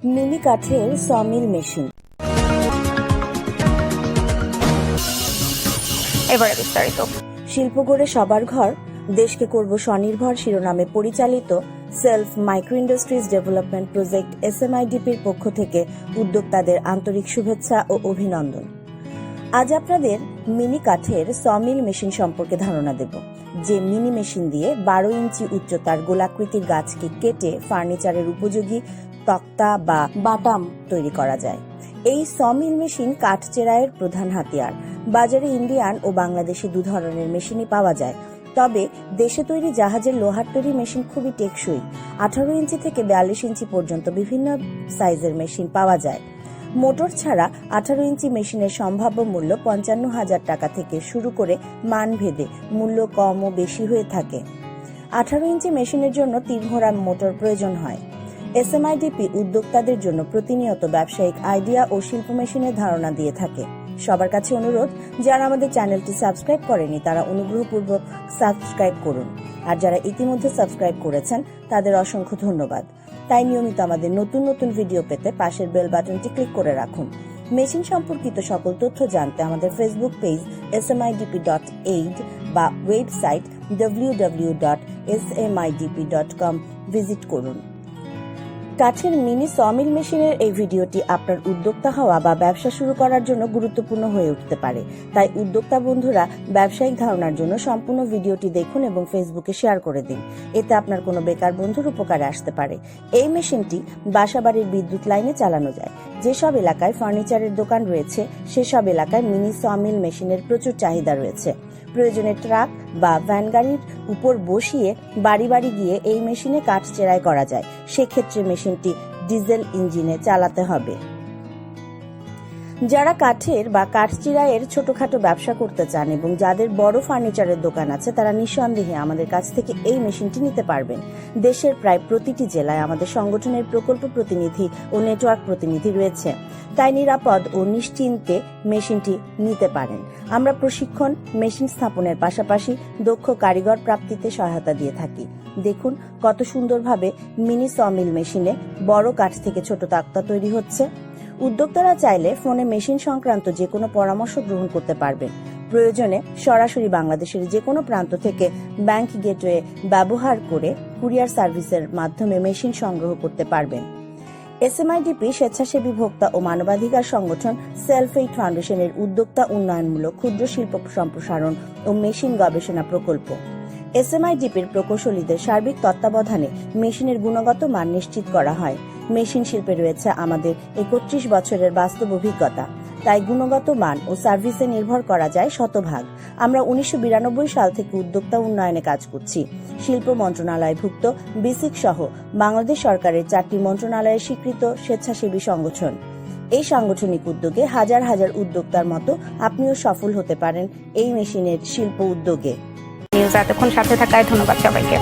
Mini কাঠের sawmill machine. এবারে বিস্তারিত। শিল্প গড়ে সবার ঘর, দেশকে করব স্বনির্ভর শিরোনামে পরিচালিত self micro industries development project SMIDPর পক্ষ থেকে উদ্যোক্তাদের আন্তরিক শুভেচ্ছা ও অভিনন্দন। আজ আপনাদের মিনি কাঠের সমিল মেশিন সম্পর্কে ধারণা দেব, যে মিনি মেশিন দিয়ে 12 ইঞ্চি উচ্চতার গোলাকৃতির গাছকে কেটে ফার্নিচারের উপযোগী তক্তা বা বাটাম তৈরি করা যায়। এই সমিল মেশিন কাঠ চেরাইয়ের প্রধান হাতিয়ার। বাজারে ইন্ডিয়ান ও বাংলাদেশি দু ধরনের মেশিনই পাওয়া যায়, তবে দেশে তৈরি জাহাজের লোহার তৈরি মেশিন খুবই টেকসই। 18 ইঞ্চি থেকে 42 ইঞ্চি পর্যন্ত বিভিন্ন সাইজের মেশিন পাওয়া যায়। মোটর ছাড়া 18 ইঞ্চি মেশিনের সম্ভাব্য মূল্য 55,000 টাকা থেকে শুরু করে মানভেদে মূল্য কম ও বেশি হয়ে থাকে। 18 ইঞ্চি মেশিনের জন্য 3 ঘোড়া মোটর প্রয়োজন হয়। SMIDP উদ্যোক্তাদের জন্য প্রতিনিয়ত ব্যবসায়িক আইডিয়া ও শিল্প মেশিনের ধারণা দিয়ে থাকে। সবার কাছে অনুরোধ, যারা আমাদের চ্যানেলটি সাবস্ক্রাইব করেনি তারা অনুগ্রহপূর্বক সাবস্ক্রাইব করুন, আর যারা ইতিমধ্যে সাবস্ক্রাইব করেছেন তাদের অসংখ্য ধন্যবাদ। তাই নিয়মিত আমাদের নতুন নতুন ভিডিও পেতে পাশের বেল বাটনটি ক্লিক করে রাখুন। মেশিন সম্পর্কিত সকল তথ্য জানতে আমাদের ফেসবুক পেজ smidp.aid বা ওয়েবসাইট www.smidp.com ভিজিট করুন। কাঠের মিনি সমিল মেশিনের এই ভিডিওটি আপনার উদ্যোক্তা হওয়া বা ব্যবসা শুরু করার জন্য গুরুত্বপূর্ণ হয়ে উঠতে পারে। তাই উদ্যোক্তা বন্ধুরা ব্যবসায়িক ধারণার জন্য সম্পূর্ণ ভিডিওটি দেখুন এবং ফেসবুকে শেয়ার করে দিন। এতে আপনার কোনো বেকার বন্ধুর উপকারে আসতে পারে। এই মেশিনটি বাসাবাড়ির বিদ্যুৎ লাইনে চালানো যায়। যেসব এলাকায় ফার্নিচারের দোকান রয়েছে সেসব এলাকায় মিনি সমিল মেশিনের প্রচুর চাহিদা রয়েছে। প্রয়োজনে ট্রাক বা ভ্যান গাড়ির উপর বসিয়ে বাড়ি বাড়ি গিয়ে এই মেশিনে কাঠ চেরাই করা যায়। সেক্ষেত্রে মেশিনটি ডিজেল ইঞ্জিনে চালাতে হবে। যারা কাঠের বা কাঠ চিরাইয়ের ছোটখাটো ব্যবসা করতে চান এবং যাদের বড় ফার্নিচারের দোকান আছে তারা নিঃসন্দেহে আমাদের কাছ থেকে এই মেশিনটি নিতে পারবেন। দেশের প্রায় প্রতিটি জেলায় আমাদের সংগঠনের প্রকল্প প্রতিনিধি ও নেটওয়ার্ক প্রতিনিধি রয়েছে, তাই নিরাপদ ও নিশ্চিন্তে মেশিনটি নিতে পারেন। আমরা প্রশিক্ষণ, মেশিন স্থাপনের পাশাপাশি দক্ষ কারিগর প্রাপ্তিতে সহায়তা দিয়ে থাকি। দেখুন কত সুন্দরভাবে মিনি সমিল মেশিনে বড় কাঠ থেকে ছোট তাক্তা তৈরি হচ্ছে। উদ্যোক্তারা চাইলে ফোনে মেশিন সংক্রান্ত যে কোনো পরামর্শ গ্রহণ করতে পারবেন। প্রয়োজনে সরাসরি বাংলাদেশের যে কোনো প্রান্ত থেকে ব্যাংক গেটওয়ে ব্যবহার করে কুরিয়ার সার্ভিসের মাধ্যমে মেশিন সংগ্রহ করতে পারবেন। SMIDP স্বেচ্ছাসেবী ভোক্তা ও মানবাধিকার সংগঠন সেলফ এইড ফাউন্ডেশনের উদ্যোক্তা উন্নয়নমূলক ক্ষুদ্র শিল্প সম্প্রসারণ ও মেশিন গবেষণা প্রকল্প। SMIDPর প্রকৌশলীদের সার্বিক তত্ত্বাবধানে মেশিনের গুণগত মান নিশ্চিত করা হয়। মেশিন শিল্পে রয়েছে আমাদের 31 বছরের বাস্তব অভিজ্ঞতা, তাই গুণগত মান ও সার্ভিসে নির্ভর করা যায় শতভাগ। আমরা 1992 সাল থেকে উদ্যোক্তা উন্নয়নে কাজ করছি। শিল্প মন্ত্রণালয়ভুক্ত বিসিক সহ বাংলাদেশ সরকারের 4টি মন্ত্রণালয়ের স্বীকৃত স্বেচ্ছাসেবী সংগঠন। এই সাংগঠনিক উদ্যোগে হাজার হাজার উদ্যোক্তার মতো আপনিও সফল হতে পারেন এই মেশিনের শিল্প উদ্যোগে। এতক্ষণ সাথে থাকায় ধন্যবাদ সবাইকে।